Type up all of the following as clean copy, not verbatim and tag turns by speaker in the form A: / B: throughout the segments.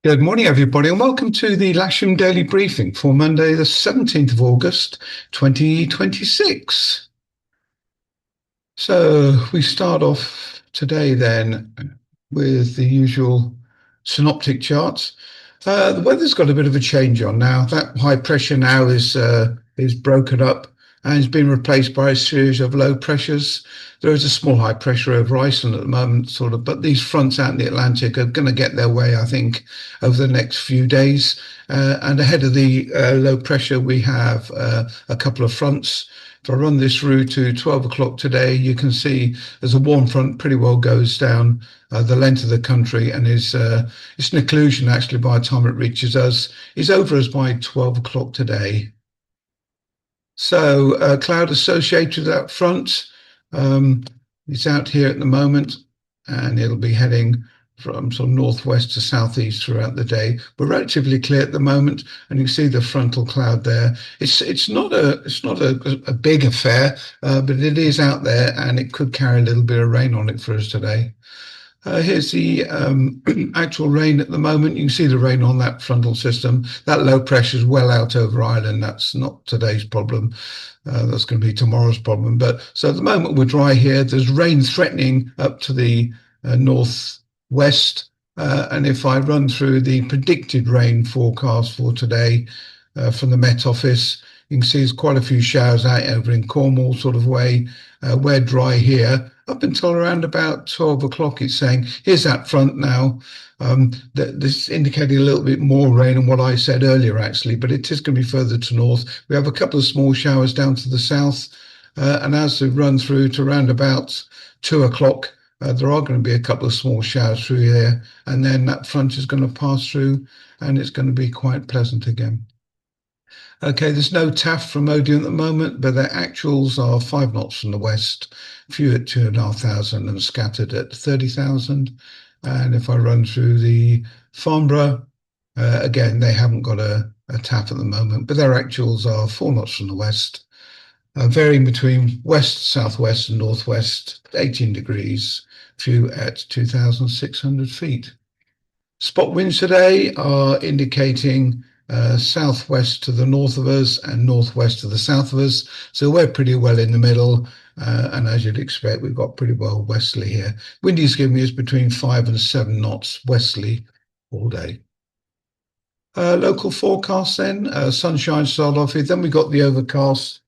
A: Good morning, everybody, and welcome to the Lasham Daily Briefing for Monday, the 17th of August, 2026. So we start off today then with the usual synoptic charts. The weather's got a bit of a change on now. That high pressure now is broken up and has been replaced by a series of low pressures. There is a small high pressure over Iceland at the moment, sort of, but these fronts out in the Atlantic are going to get their way, I think, over the next few days. And ahead of the low pressure, we have a couple of fronts. If I run this through to 12 o'clock today, you can see as a warm front pretty well goes down the length of the country, and it's an occlusion actually by the time it reaches us. Is over us by 12 o'clock today. So cloud associated with that front, it's out here at the moment, and it'll be heading from sort of northwest to southeast throughout the day. We're relatively clear at the moment, and you see the frontal cloud there. It's not a big affair, but it is out there, and it could carry a little bit of rain on it for us today. Here's the actual rain at the moment. You can see the rain on that frontal system. That low pressure is well out over Ireland. That's not today's problem. That's going to be tomorrow's problem. But so at the moment we're dry here. There's rain threatening up to the northwest. And if I run through the predicted rain forecast for today from the Met Office, you can see there's quite a few showers out over in Cornwall sort of way. We're dry here up until around about 12 o'clock. It's saying, here's that front now. This indicating a little bit more rain than what I said earlier, actually, but it is going to be further to north. We have a couple of small showers down to the south. And as we run through to around about 2 o'clock, there are going to be a couple of small showers through here. And then that front is going to pass through, and it's going to be quite pleasant again. Okay, there's no TAF from Odeon at the moment, but their actuals are 5 knots from the west, few at 2,500 and scattered at 30,000. And if I run through the Farnborough, again, they haven't got a TAF at the moment, but their actuals are 4 knots from the west, varying between west, southwest, and northwest, 18 degrees, few at 2,600 feet. Spot winds today are indicating southwest to the north of us and northwest to the south of us. So we're pretty well in the middle. And as you'd expect, we've got pretty well westerly here. Windy's giving us between 5 and 7 knots westerly all day. Local forecast then, sunshine start off here. Then we got the overcast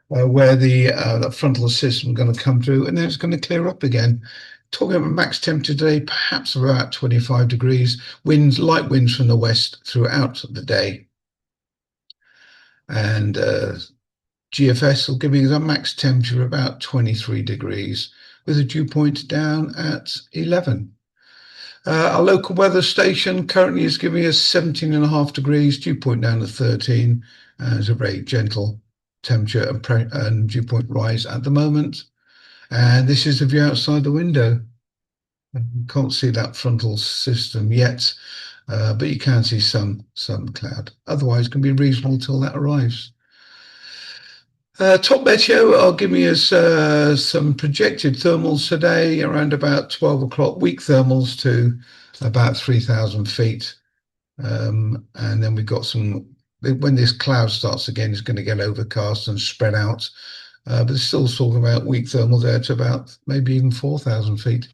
A: where the frontal system is going to come through, and then it's going to clear up again. Talking about max temperature today, perhaps about 25 degrees. Winds, light winds from the west throughout the day. And GFS will give you a max temperature of about 23 degrees with a dew point down at 11. Our local weather station currently is giving us 17.5 degrees, dew point down to 13. It's a very gentle temperature and dew point rise at the moment. And this is the view outside the window. You can't see that frontal system yet, but you can see some cloud. Otherwise, it can be reasonable until that arrives. Top Meteo are giving us some projected thermals today around about 12 o'clock, weak thermals to about 3,000 feet. And then we've got some, when this cloud starts again, it's going to get overcast and spread out. But it's still talking about weak thermal there to about maybe even 4,000 feet.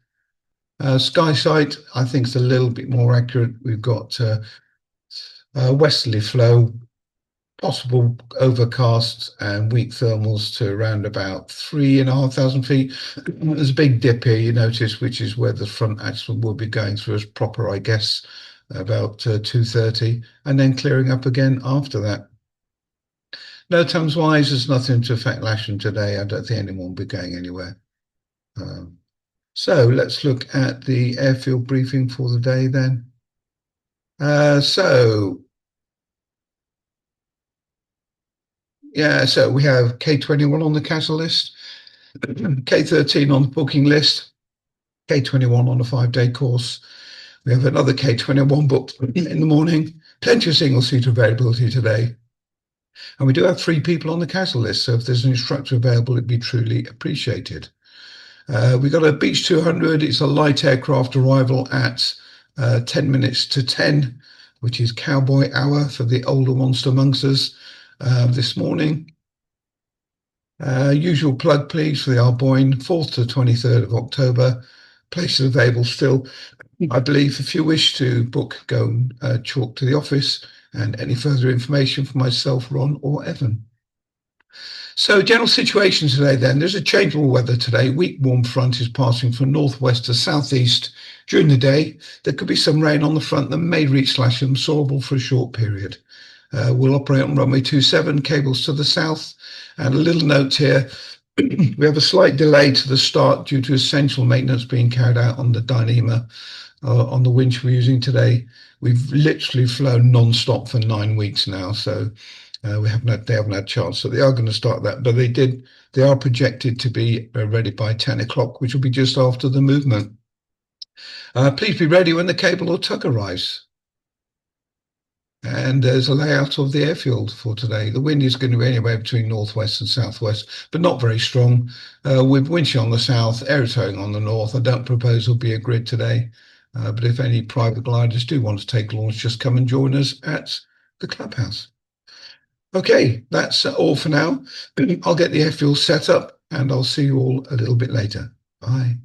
A: Sky sight, I think, is a little bit more accurate. We've got westerly flow, possible overcasts and weak thermals to around about 3,500 feet. There's a big dip here, you notice, which is where the front actually will be going through as proper, I guess, about 2:30, and then clearing up again after that. No, Thames wise, there's nothing to affect Lasham today. I don't think anyone will be going anywhere. So let's look at the airfield briefing for the day then. So we have K21 on the cancel list, K13 on the booking list, K21 on a 5-day course. We have another K21 booked in the morning. Plenty of single seater availability today. And we do have 3 people on the cancel list, so if there's an instructor available, it'd be truly appreciated. We've got a Beech 200. It's a light aircraft arrival at 10 minutes to 10. which is cowboy hour for the older ones amongst us this morning. Usual plug, please, for the Arboyne, 4th to 23rd of October. Places available still. I believe if you wish to book, go and chalk to the office, and any further information for myself, Ron, or Evan. So general situation today then, there's a changeable weather today. Weak warm front is passing from northwest to southeast during the day. There could be some rain on the front that may reach Lasham, sawable for a short period. We'll operate on runway 27, cables to the south. And a little note here, we have a slight delay to the start due to essential maintenance being carried out on the Dyneema, on the winch we're using today. We've literally flown non-stop for 9 weeks now, so they haven't had a chance. So they are going to start that, but they are projected to be ready by 10 o'clock, which will be just after the movement. Please be ready when the cable or tug arrives. And there's a layout of the airfield for today. The wind is going to be anywhere between northwest and southwest, but not very strong. With wind on the south, air towing on the north. I don't propose there'll be a grid today, but if any private gliders do want to take launch, just come and join us at the clubhouse. Okay, that's all for now. I'll get the airfield set up and I'll see you all a little bit later. Bye.